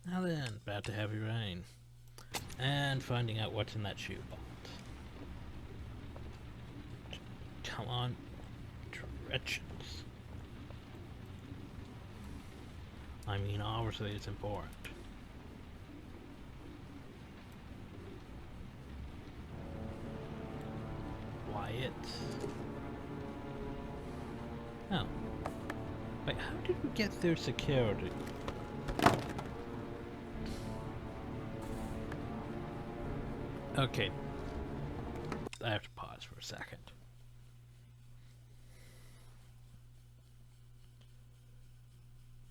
Now then, about to heavy rain. And finding out what's in that shoe box. Come on, directions. I mean, obviously it's important. Wyatt. Oh. Wait, how did we get through security? Okay. I have to pause for a second.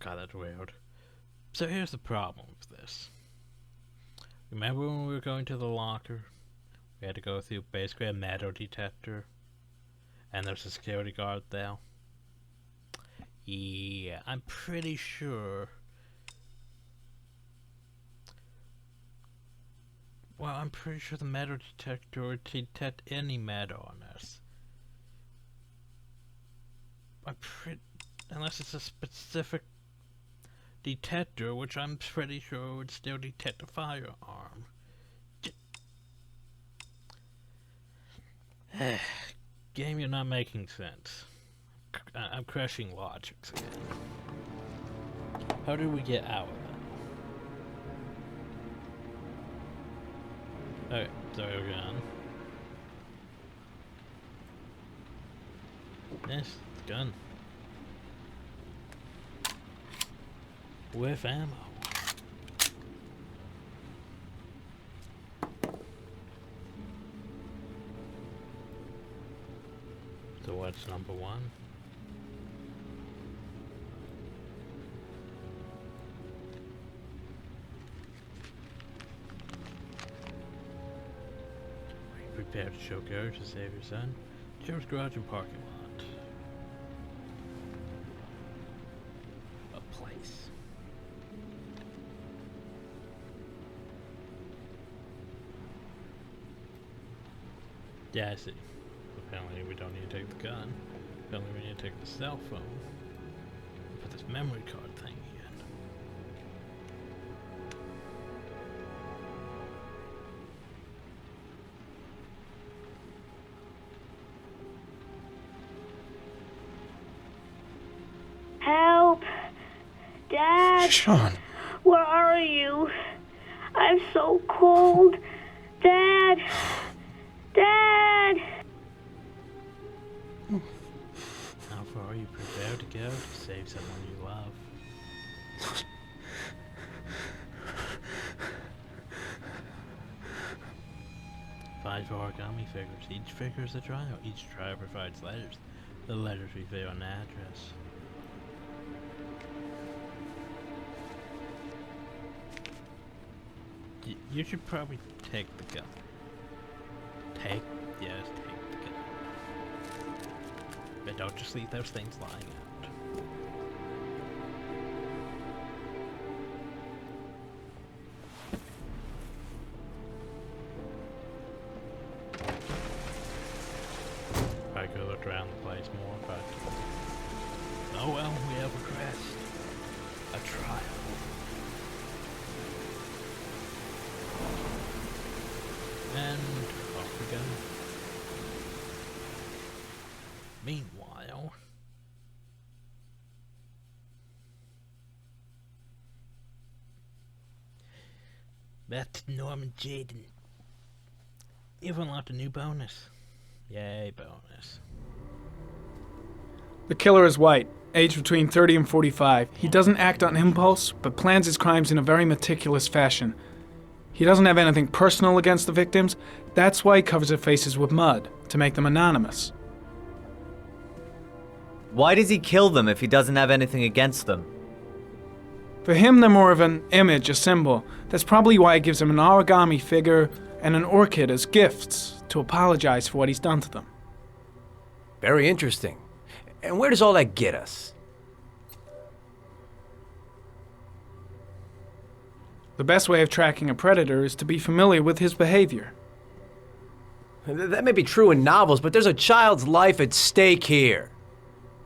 God, that's weird. So here's the problem with this. Remember when we were going to the locker? We had to go through basically a metal detector. And there's a security guard there. Yeah, I'm pretty sure. Well, I'm pretty sure the metal detector would detect any metal on us. Unless it's a specific detector, which I'm pretty sure would still detect a firearm. Game, you're not making sense. I'm crashing logics again. How do we get out of it? Okay, sorry again. Yes, it's gun. With ammo. So what's number one? Are you prepared to show courage to save your son? Joe's garage and parking lot. A place. Yeah, I see. Apparently we don't need to take the gun. Apparently we need to take the cell phone. And put this memory card thing in. Help! Dad! Sean. Where are you? I'm so cold. Dad! Dad! How far are you prepared to go to save someone you love? Five origami figures. Each figure is a trial. Each trial provides letters. The letters reveal an address. You should probably take the gun. Yes, take the gun. But don't just leave those things lying out. I could look around the place more, but oh well, we have a crest. A trial. And off we go. Meanwhile, that's Norman Jaden. You've unlocked a new bonus. Yay, bonus. The killer is white, aged between 30 and 45. He doesn't act on impulse, but plans his crimes in a very meticulous fashion. He doesn't have anything personal against the victims. That's why he covers their faces with mud, to make them anonymous. Why does he kill them if he doesn't have anything against them? For him, they're more of an image, a symbol. That's probably why he gives them an origami figure and an orchid as gifts to apologize for what he's done to them. Very interesting. And where does all that get us? The best way of tracking a predator is to be familiar with his behavior. That may be true in novels, but there's a child's life at stake here.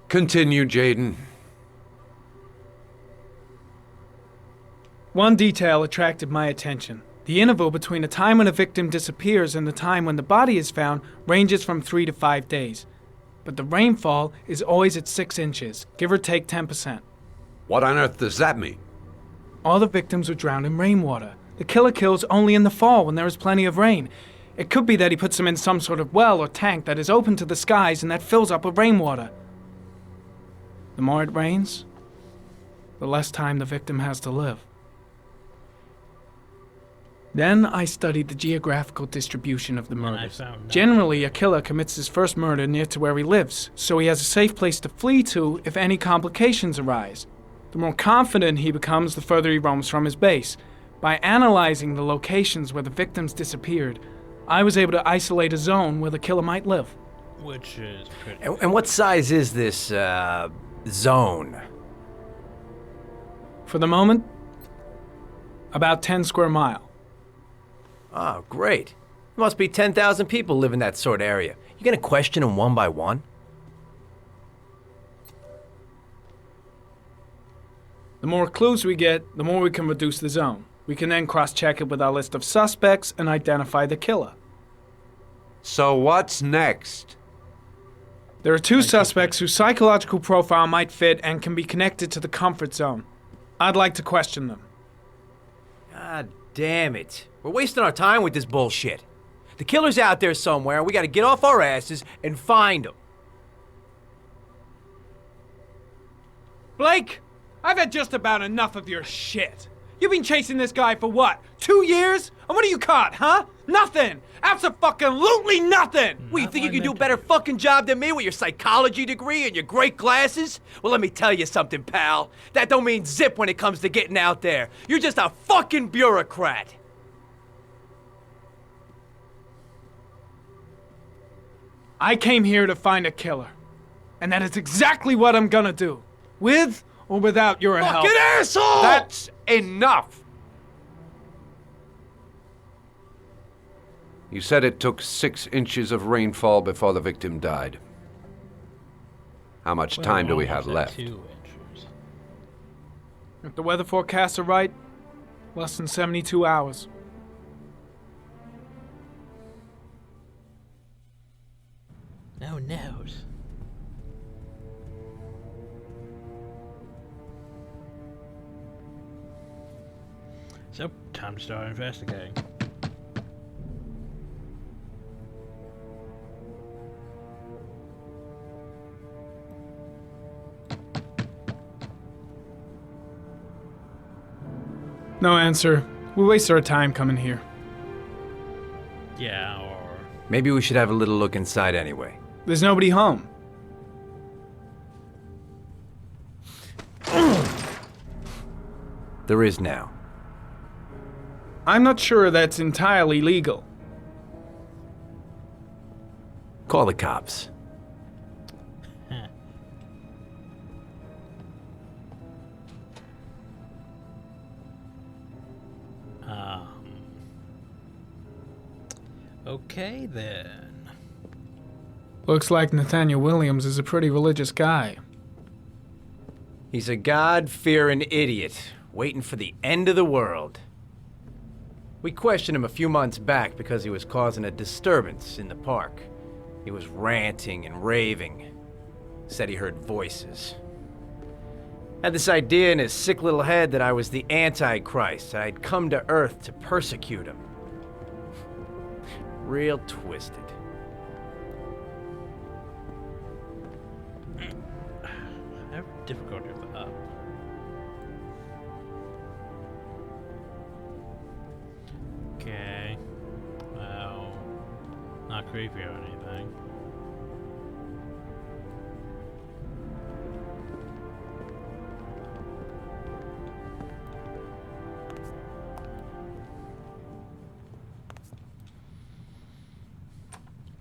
Continue, Jaden. One detail attracted my attention. The interval between the time when a victim disappears and the time when the body is found ranges from 3 to 5 days. But the rainfall is always at 6 inches, give or take 10%. What on earth does that mean? All the victims were drowned in rainwater. The killer kills only in the fall when there is plenty of rain. It could be that he puts them in some sort of well or tank that is open to the skies and that fills up with rainwater. The more it rains, the less time the victim has to live. Then I studied the geographical distribution of the murders. Generally, a killer commits his first murder near to where he lives, so he has a safe place to flee to if any complications arise. The more confident he becomes, the further he roams from his base. By analyzing the locations where the victims disappeared, I was able to isolate a zone where the killer might live. Which is pretty... And what size is this, zone? For the moment, about 10 square mile. Oh, great. There must be 10,000 people live in that sort of area. You gonna question them one by one? The more clues we get, the more we can reduce the zone. We can then cross-check it with our list of suspects and identify the killer. So what's next? There are 2 suspects whose psychological profile might fit and can be connected to the comfort zone. I'd like to question them. God damn it. We're wasting our time with this bullshit. The killer's out there somewhere, and we gotta get off our asses and find him. Blake, I've had just about enough of your shit. You've been chasing this guy for what, 2 years? And what are you caught, huh? Nothing! Abso-fucking-lutely nothing! What, you think you can do a better fucking job than me with your psychology degree and your great glasses? Well, let me tell you something, pal. That don't mean zip when it comes to getting out there. You're just a fucking bureaucrat. I came here to find a killer. And that is exactly what I'm gonna do. With or without your help. Fucking asshole! That's enough! You said it took 6 inches of rainfall before the victim died. How much time do we have left? 2 inches. If the weather forecasts are right, less than 72 hours. Oh, noes. So, time to start investigating. No answer. We wasted our time coming here. Yeah, or... Maybe we should have a little look inside anyway. There's nobody home. There is now. I'm not sure that's entirely legal. Call the cops. Okay then. Looks like Nathaniel Williams is a pretty religious guy. He's a God-fearing idiot, waiting for the end of the world. We questioned him a few months back because he was causing a disturbance in the park. He was ranting and raving. Said he heard voices. Had this idea in his sick little head that I was the Antichrist, that I'd come to Earth to persecute him. Real twisted. I have difficulty with the up. Okay. Well, not creepy or anything.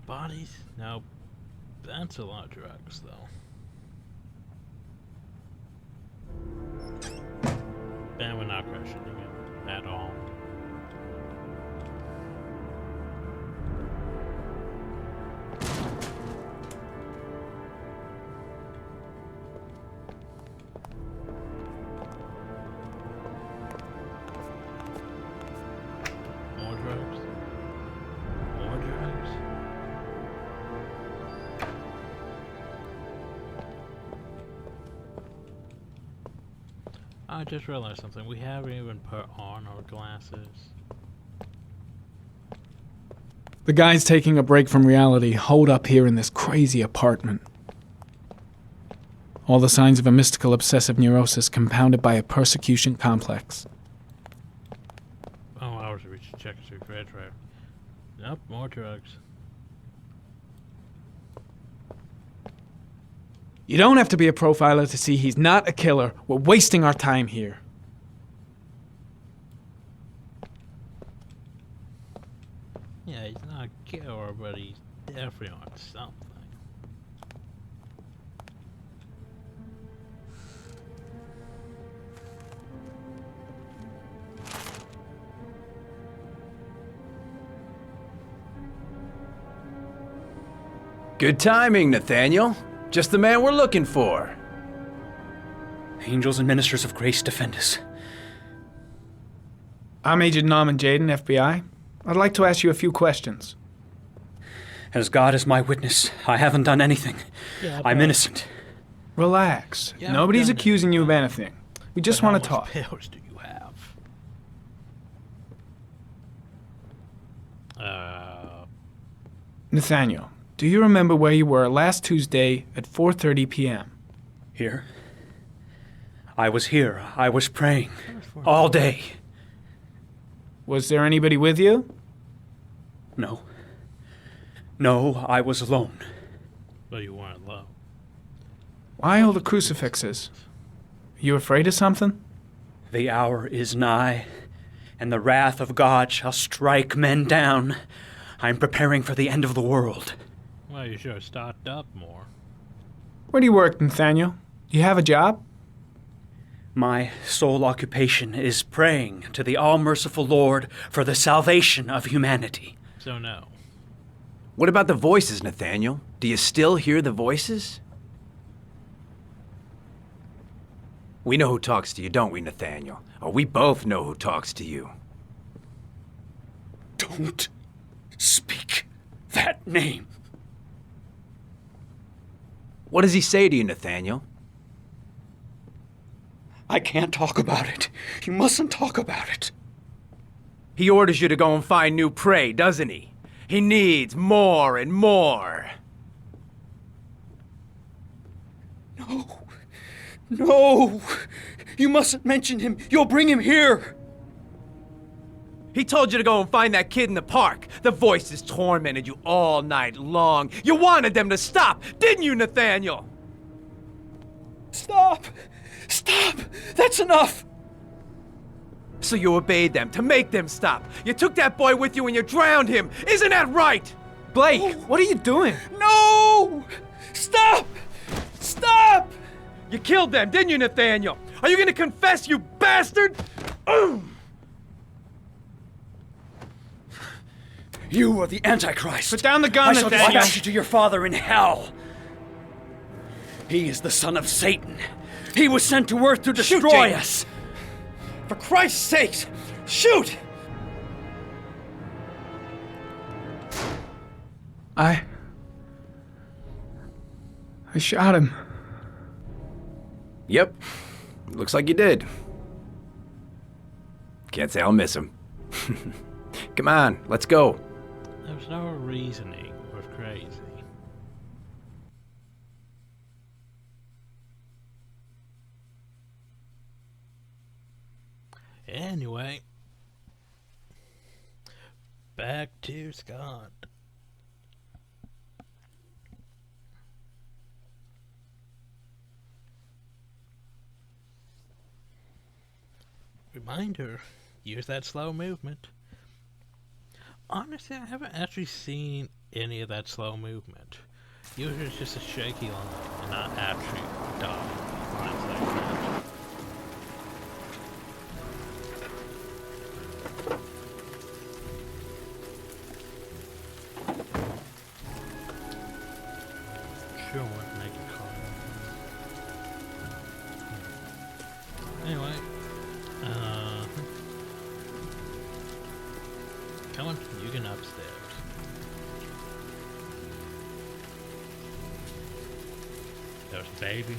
Bodies? Nope. That's a lot of drugs, though. And we're not questioning it at all. I just realized something. We haven't even put on our glasses. The guys taking a break from reality holed up here in this crazy apartment. All the signs of a mystical obsessive neurosis compounded by a persecution complex. Oh, hours to reach check his refrigerator. Nope, more drugs. You don't have to be a profiler to see he's not a killer. We're wasting our time here. Yeah, he's not a killer, but he's definitely on something. Good timing, Nathaniel. Just the man we're looking for. Angels and ministers of grace defend us. I'm Agent Norman Jaden, FBI. I'd like to ask you a few questions. As God is my witness, I haven't done anything. Yeah, I'm but- innocent. Relax. Yeah, Nobody's I've done accusing it. you of anything. We just But how want to much talk. pills do you have? Nathaniel, do you remember where you were last Tuesday at 4:30 p.m.? Here. I was here. I was praying. All day. Was there anybody with you? No. No, I was alone. Well, you weren't low. Why all the crucifixes? Are you afraid of something? The hour is nigh, and the wrath of God shall strike men down. I'm preparing for the end of the world. Well, you should have stocked up more. Where do you work, Nathaniel? Do you have a job? My sole occupation is praying to the all-merciful Lord for the salvation of humanity. So no. What about the voices, Nathaniel? Do you still hear the voices? We know who talks to you, don't we, Nathaniel? Or we both know who talks to you. Don't speak that name. What does he say to you, Nathaniel? I can't talk about it. You mustn't talk about it. He orders you to go and find new prey, doesn't he? He needs more and more. No. No. You mustn't mention him. You'll bring him here. He told you to go and find that kid in the park. The voices tormented you all night long. You wanted them to stop, didn't you, Nathaniel? Stop. Stop. That's enough. So you obeyed them to make them stop. You took that boy with you and you drowned him. Isn't that right? Blake, what are you doing? No. Stop. Stop. You killed them, didn't you, Nathaniel? Are you gonna confess, you bastard? You are the Antichrist. Put down the I gun, shall Nathaniel. dispatch you to your father in hell. He is the son of Satan. He was sent to earth to Shoot, destroy James. us. For Christ's sake, shoot! I shot him. Yep. Looks like you did. Can't say I'll miss him. Come on, let's go. There's no reasoning with crazy. Anyway, back to Scott. Reminder, use that slow movement. Honestly, I haven't actually seen any of that slow movement. Usually it's just a shaky line and not actually done lines like that. Sure won't make a call. Anyway, come on, you can upstairs. There's baby.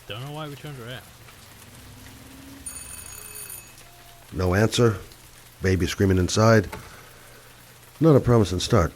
Don't know why we turned around. No answer. Baby screaming inside. Not a promising start.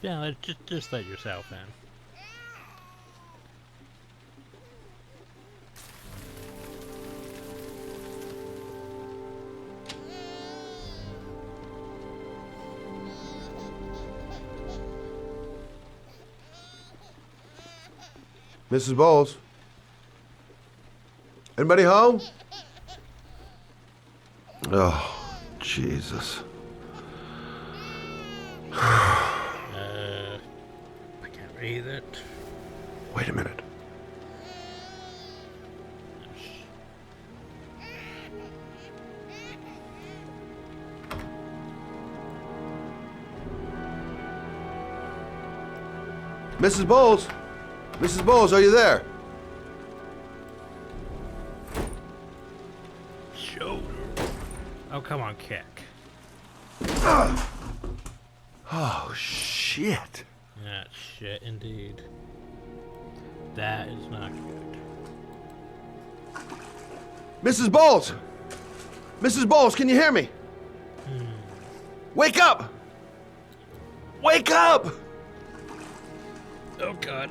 Yeah, just let yourself in. Mrs. Bowles? Anybody home? Oh, Jesus. I can't read it. Wait a minute. Mrs. Bowles? Mrs. Bowles, are you there? Shoulder. Oh, come on, kick. Oh, shit. That shit, indeed. That is not good. Mrs. Bowles! Mrs. Bowles, can you hear me? Wake up! Wake up! Oh, God.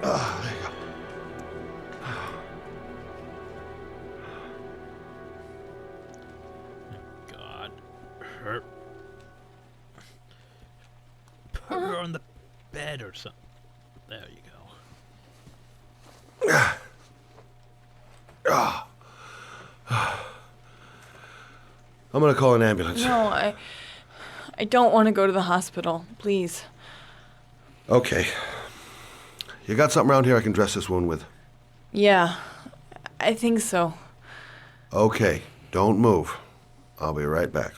Oh, there you go. God. Her. Put her on the bed or something. There you go. I'm gonna call an ambulance. No, I don't want to go to the hospital. Please. Okay. You got something around here I can dress this wound with? Yeah, I think so. Okay, don't move. I'll be right back.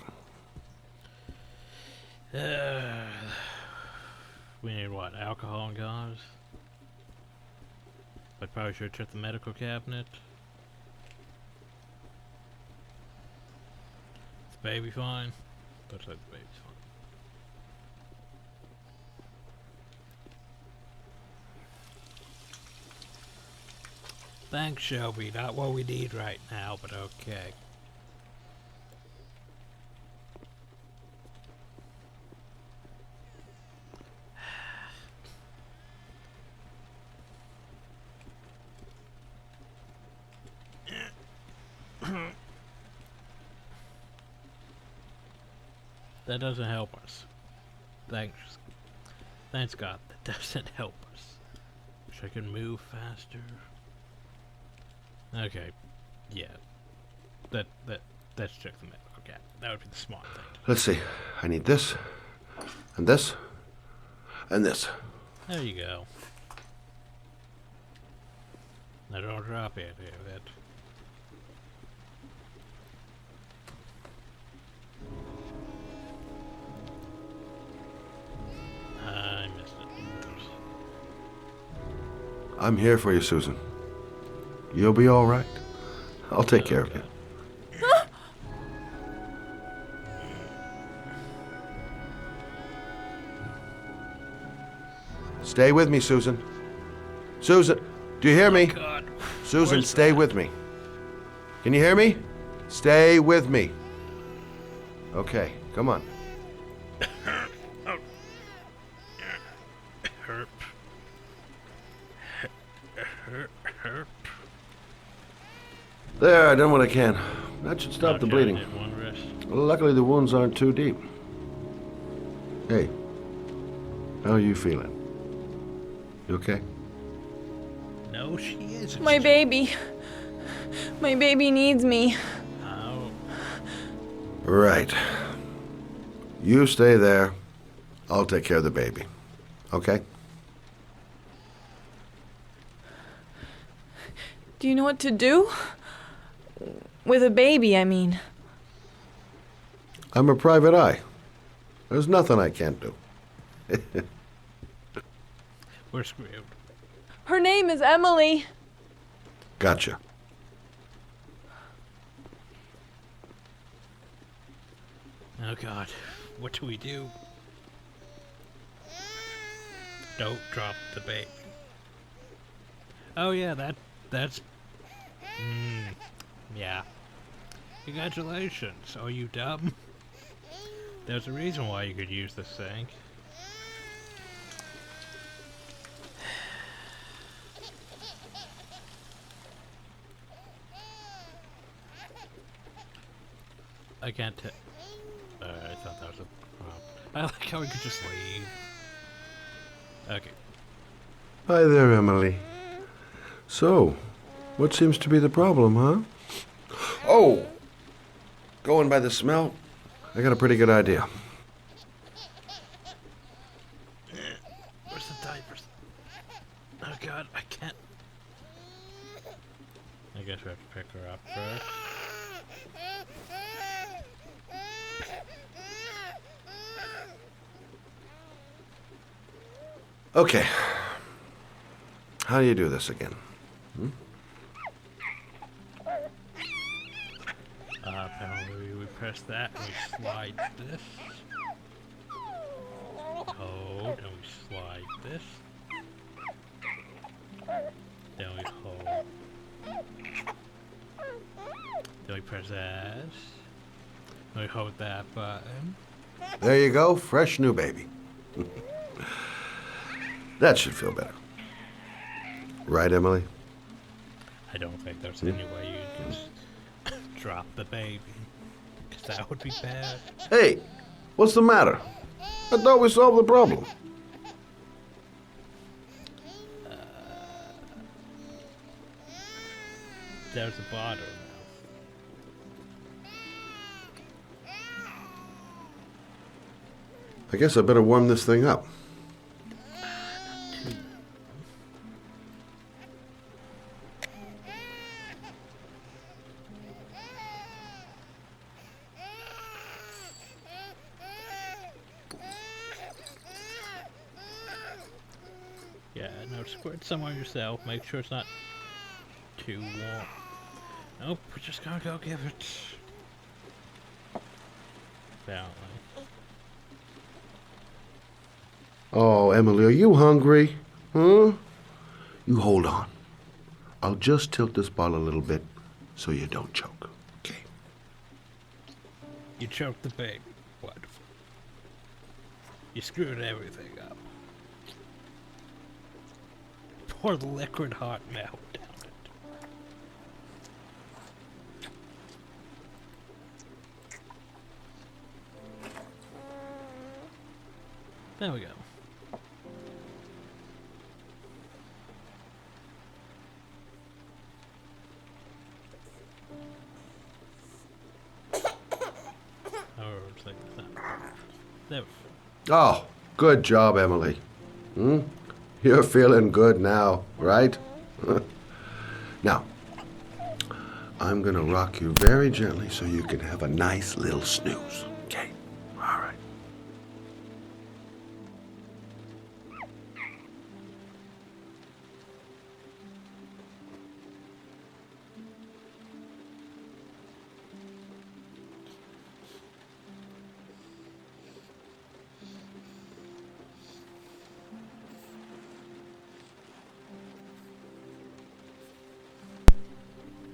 We need what? Alcohol and gauze? I probably should check the medical cabinet. Is the baby fine? Looks like the baby's fine. Thanks, Shelby. Not what we need right now, but okay. That doesn't help us. Thanks God, that doesn't help us. Wish I could move faster. Okay, yeah. Let's check the medical cabinet. That would be the smart thing. Let's see. I need this, and this, and this. There you go. Now don't drop it here, that. I missed it. Oops. I'm here for you, Susan. You'll be all right. I'll take care of you. Stay with me, Susan. Susan, do you hear me? God. Susan, Where's stay that? with me. Can you hear me? Stay with me. Okay, come on. Herp. Herp. There, I done what I can. That should stop the Okay, bleeding. did one rest. Luckily, the wounds aren't too deep. Hey, how are you feeling? You okay? No, she isn't. My baby. My baby needs me. Oh. Right. You stay there. I'll take care of the baby. Okay? Do you know what to do? With a baby, I mean. I'm a private eye. There's nothing I can't do. We're screwed. Her name is Emily. Gotcha. Oh God, what do we do? Don't drop the bait. Oh yeah, that's... yeah. Congratulations. Are you dumb? There's a reason why you could use this thing. I can't tell. I thought that was a problem. I like how we could just leave. Okay. Hi there, Emily. So, what seems to be the problem, huh? Oh! Going by the smell, I got a pretty good idea. Where's the diapers? Oh God, I can't. I guess we have to pick her up first. Okay. How do you do this again? Apparently we press that and we slide this. Hold, and we slide this. Then we hold. Then we press that. Then we hold that button. There you go, fresh new baby. That should feel better. Right, Emily? I don't think there's any way you can just drop the baby. Because that would be bad. Hey, what's the matter? I thought we solved the problem. There's a bottle now. I guess I better warm this thing up. Yeah, no, squirt some on yourself. Make sure it's not too warm. Nope, we're just gonna go give it. Apparently. Oh, Emily, are you hungry? Huh? You hold on. I'll just tilt this bottle a little bit so you don't choke. Okay. You choked the baby. Wonderful. You screwed everything up. Pour the liquid hot milk down it. There we go. Oh, it's like that. There. Oh, good job, Emily. You're feeling good now, right? Now, I'm gonna rock you very gently so you can have a nice little snooze. Okay? All right.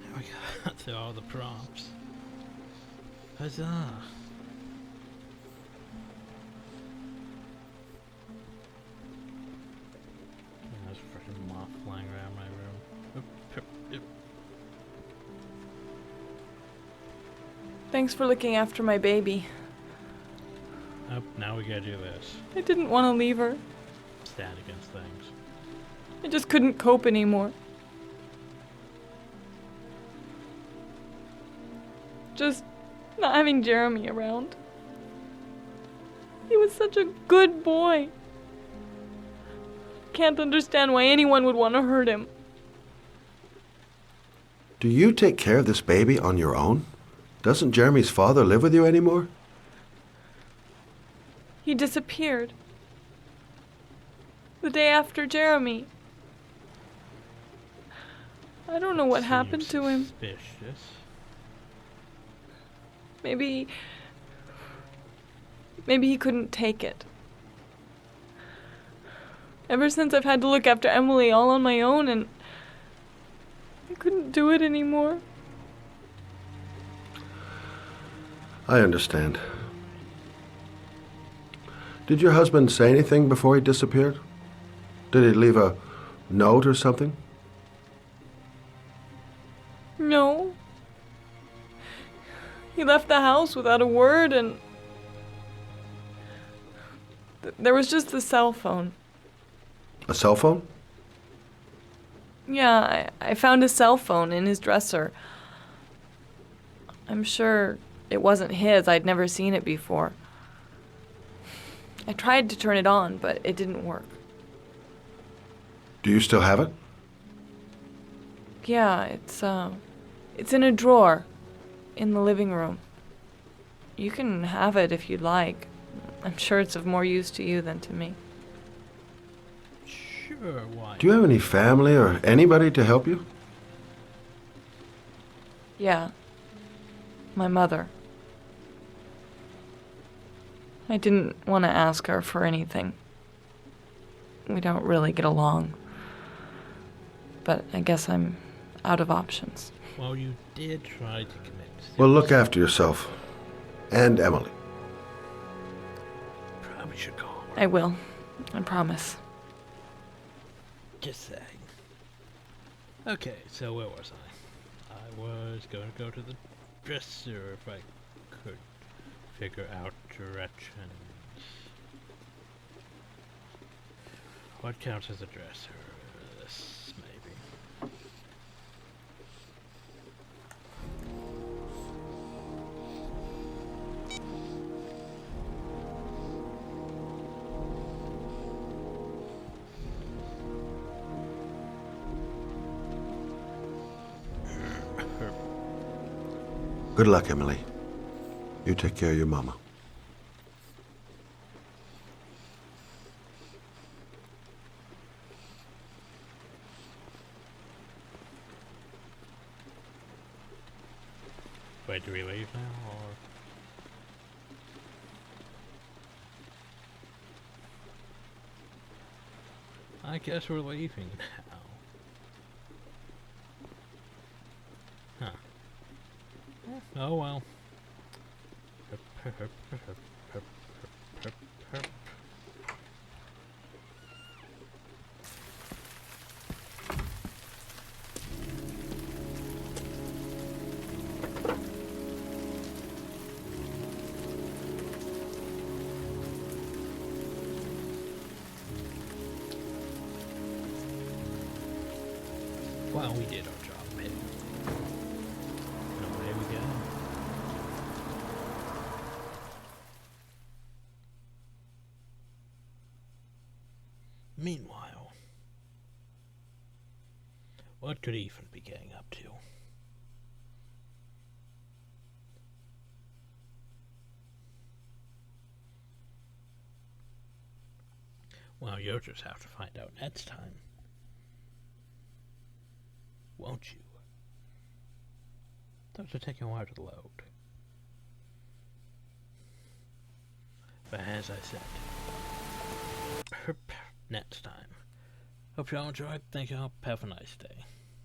There we go. Through all the prompts. Huzzah! Yeah, there's a freaking moth flying around my room. Oop, yep, yep. Thanks for looking after my baby. Oh, now we gotta do this. I didn't want to leave her. Stand against things. I just couldn't cope anymore. Just not having Jeremy around. He was such a good boy. Can't understand why anyone would want to hurt him. Do you take care of this baby on your own? Doesn't Jeremy's father live with you anymore? He disappeared. The day after Jeremy. I don't know what happened to him. Suspicious. Maybe he couldn't take it. Ever since I've had to look after Emily all on my own, and I couldn't do it anymore. I understand. Did your husband say anything before he disappeared? Did he leave a note or something? No. He left the house without a word, and there was just the cell phone. A cell phone? Yeah, I found a cell phone in his dresser. I'm sure it wasn't his. I'd never seen it before. I tried to turn it on, but it didn't work. Do you still have it? Yeah, it's in a drawer in the living room. You can have it if you'd like. I'm sure it's of more use to you than to me. Sure, why? Do you have any family or anybody to help you? Yeah. My mother. I didn't want to ask her for anything. We don't really get along. But I guess I'm out of options. Well, you did try to commit suicide. Well, look after yourself. And Emily. Probably should go. I will. I promise. Just saying. Okay, so where was I? I was going to go to the dresser if I could figure out directions. What counts as a dresser? This, maybe. Good luck, Emily. You take care of your mama. Wait, do we leave now, or? I guess we're leaving now. Huh. Oh well. Well, we did our job, maybe. And away we go. Meanwhile, what could Ethan be getting up to? Well, you'll just have to find out next time. Won't you? Those are taking a while to load. But as I said, next time. Hope y'all enjoyed. Thank y'all. Have a nice day.